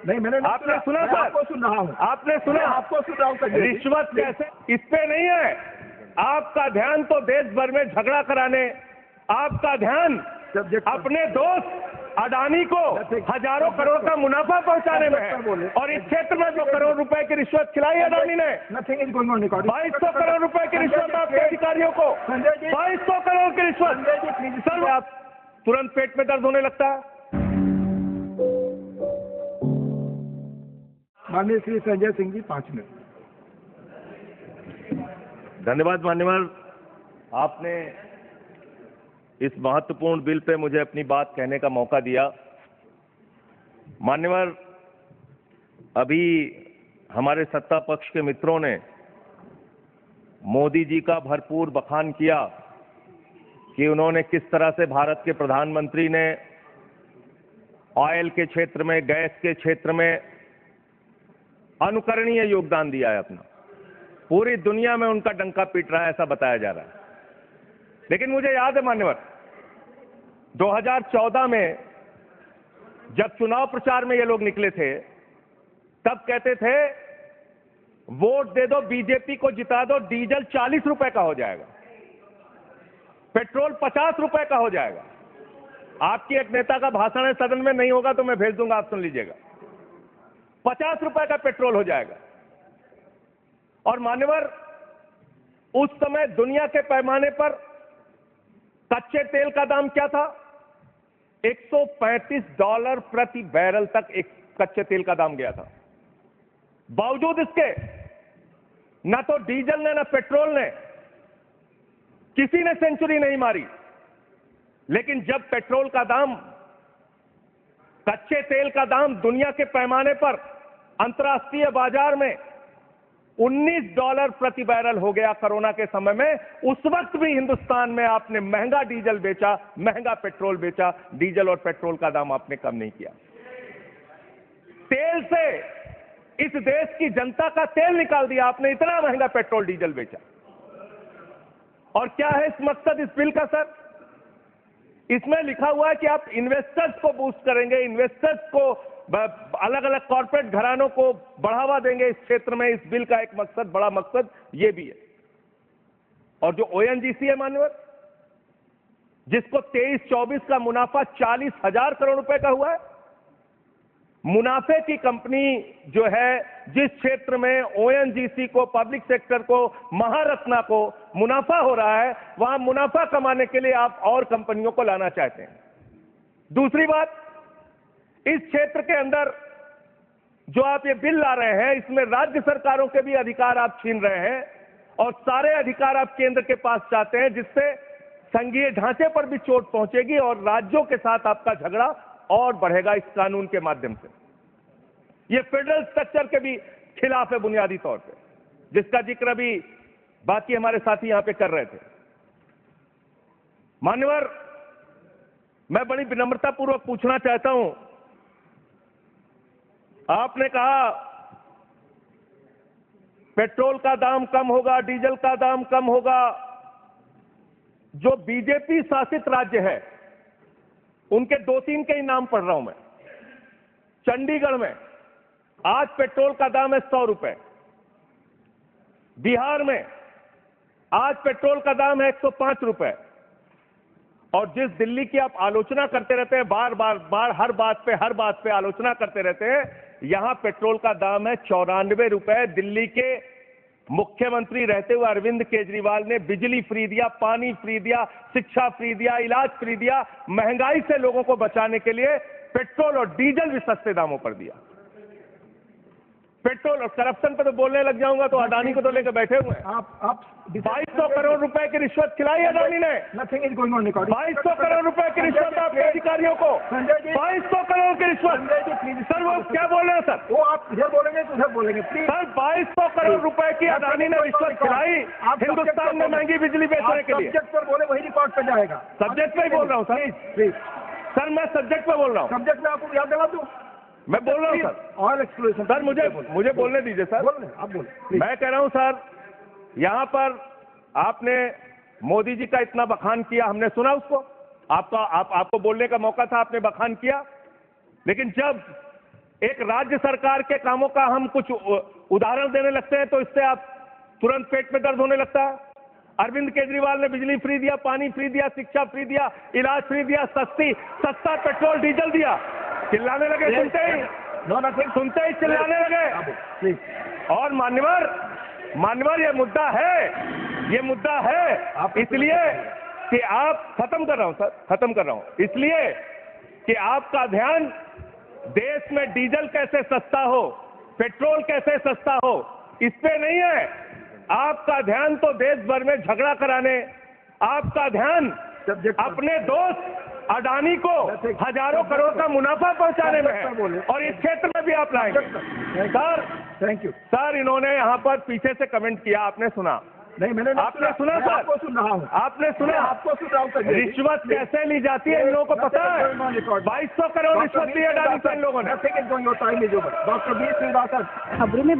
नहीं, मैंने आपने सुना मैं सर? आपको सुन रहा हूँ, आपने सुना? आपको सुन रहा हूँ। रिश्वत कैसे? इस पे नहीं है। आपका ध्यान तो देश भर में झगड़ा कराने, आपका ध्यान अपने दोस्त अडानी को हजारों करोड़ का मुनाफा पहुंचाने में है। और इस क्षेत्र में 2 करोड़ रुपए की रिश्वत खिलाई अडानी ने। Nothing is going on recording. 2200 crore रुपए की रिश्वत आपके अधिकारियों को, 2200 करोड़ की रिश्वत। सर, आप तुरंत पेट में दर्द होने लगता है। माननीय श्री संजय सिंह जी, 5 मिनट। धन्यवाद मान्यवर, आपने इस महत्वपूर्ण बिल पे मुझे अपनी बात कहने का मौका दिया। मान्यवर, अभी हमारे सत्ता पक्ष के मित्रों ने मोदी जी का भरपूर बखान किया कि उन्होंने किस तरह से भारत के प्रधानमंत्री ने ऑयल के क्षेत्र में, गैस के क्षेत्र में अनुकरणीय योगदान दिया है अपना। पूरी दुनिया में उनका डंका पीट रहा है, ऐसा बताया जा रहा है। लेकिन मुझे याद है मान्यवर, 2014 में जब चुनाव प्रचार में ये लोग निकले थे, तब कहते थे वोट दे दो, बीजेपी को जिता दो, डीजल 40 रुपए का हो जाएगा, पेट्रोल 50 रुपए का हो जाएगा। आपकी एक नेता का भाषण है, सदन में नहीं होगा तो मैं भेज दूंगा, आप सुन लीजिएगा। 50 रुपए का पेट्रोल हो जाएगा। और मान्यवर, उस समय दुनिया के पैमाने पर कच्चे तेल का दाम क्या था? $135 प्रति बैरल तक एक कच्चे तेल का दाम गया था। बावजूद इसके ना तो डीजल ने, ना पेट्रोल ने, किसी ने सेंचुरी नहीं मारी। लेकिन जब पेट्रोल का दाम, कच्चे तेल का दाम दुनिया के पैमाने पर अंतर्राष्ट्रीय बाजार में $19 प्रति बैरल हो गया कोरोना के समय में, उस वक्त भी हिंदुस्तान में आपने महंगा डीजल बेचा, महंगा पेट्रोल बेचा, डीजल और पेट्रोल का दाम आपने कम नहीं किया। तेल से इस देश की जनता का तेल निकाल दिया आपने, इतना महंगा पेट्रोल डीजल बेचा। और क्या है इस मकसद इस बिल का सर? इसमें लिखा हुआ है कि आप इन्वेस्टर्स को बूस्ट करेंगे, इन्वेस्टर्स को, अलग अलग कॉर्पोरेट घरानों को बढ़ावा देंगे इस क्षेत्र में। इस बिल का एक मकसद, बड़ा मकसद ये भी है। और जो ओएनजीसी है मान्यवर, जिसको 23-24 का मुनाफा 40,000 करोड़ रुपए का हुआ है, मुनाफे की कंपनी जो है, जिस क्षेत्र में ओएनजीसी को, पब्लिक सेक्टर को, महारत्ना को मुनाफा हो रहा है, वहां मुनाफा कमाने के लिए आप और कंपनियों को लाना चाहते हैं। दूसरी बात, इस क्षेत्र के अंदर जो आप ये बिल ला रहे हैं, इसमें राज्य सरकारों के भी अधिकार आप छीन रहे हैं और सारे अधिकार आप केंद्र के पास चाहते हैं, जिससे संघीय ढांचे पर भी चोट पहुंचेगी और राज्यों के साथ आपका झगड़ा और बढ़ेगा इस कानून के माध्यम से। ये फेडरल स्ट्रक्चर के भी खिलाफ है बुनियादी तौर पे, जिसका जिक्र अभी बाकी हमारे साथी यहां पे कर रहे थे। मान्यवर, मैं बड़ी विनम्रता पूर्वक पूछना चाहता हूं, आपने कहा पेट्रोल का दाम कम होगा, डीजल का दाम कम होगा। जो बीजेपी शासित राज्य है, उनके 2-3 के ही नाम पढ़ रहा हूं मैं। चंडीगढ़ में आज पेट्रोल का दाम है 100 रुपए। बिहार में आज पेट्रोल का दाम है 105 रुपए। और जिस दिल्ली की आप आलोचना करते रहते हैं, बार बार हर बात पे आलोचना करते रहते हैं, यहां पेट्रोल का दाम है 94 रुपए। दिल्ली के मुख्यमंत्री रहते हुए अरविंद केजरीवाल ने बिजली फ्री दिया, पानी फ्री दिया, शिक्षा फ्री दिया, इलाज फ्री दिया, महंगाई से लोगों को बचाने के लिए पेट्रोल और डीजल भी सस्ते दामों पर दिया। पेट्रोल और करप्शन पे तो बोलने लग जाऊंगा तो अडानी को तो लेकर बैठे हुए हैं। आप 2200 करोड़ रुपए की रिश्वत खिलाई अडानी ने। Nothing is going on recording. 2200 crore रुपए की रिश्वत आपके अधिकारियों को, 2200 करोड़ की रिश्वत। सर वो क्या बोल रहे हैं सर? वो आप इधर बोलेंगे तो उधर बोलेंगे प्लीज। सर 2200 करोड़ रुपए की अडानी ने रिश्वत खिलाई हिंदुस्तान में महंगी बिजली बेचने के लिए। सब्जेक्ट पर बोले वही रिकॉर्ड पे जाएगा। सब्जेक्ट पे ही बोल रहा हूँ सर। प्लीज सर मैं सब्जेक्ट पे बोल रहा हूँ। सब्जेक्ट में आपको याद दिला दूं? मैं बोल रहा हूँ सर। Oil exploration. सर मुझे बोलने दीजिए सर। बोल आप बोले। मैं कह रहा हूं सर, यहां पर आपने मोदी जी का इतना बखान किया, हमने सुना उसको, आपको बोलने का मौका था, आपने बखान किया। लेकिन जब एक राज्य सरकार के कामों का हम कुछ उदाहरण देने लगते हैं तो इससे आप तुरंत पेट में दर्द होने लगता है। अरविंद केजरीवाल ने बिजली फ्री दिया, पानी फ्री दिया, शिक्षा फ्री दिया, इलाज फ्री दिया, सस्ता पेट्रोल डीजल दिया। चिल्लाने लगे सुनते ही, सुनते ही चिल्लाने लगे। और मान्यवर ये मुद्दा है, इसलिए कि आप खत्म कर रहा हूं, इसलिए कि आपका ध्यान देश में डीजल कैसे सस्ता हो, पेट्रोल कैसे सस्ता हो, इस पे नहीं है। आपका ध्यान तो देश भर में झगड़ा कराने, आपका ध्यान अपने दोस्त अडानी को हजारों करोड़ का मुनाफा पहुंचाने में है, और इस क्षेत्र में भी आप लाएंगे। सर थैंक यू सर, इन्होंने यहाँ पर पीछे से कमेंट किया, आपने सुना? नहीं, मैंने आपने सुना सर? आपको सुन रहा हूँ, आपने सुना? आपको सुन रहा हूँ। रिश्वत कैसे ली जाती है इन लोगों को पता है? 2200 करोड़ रिश्वत ली अडानी से इन लोगों ने। डॉक्टर बी श्रीवास्तव खबरों में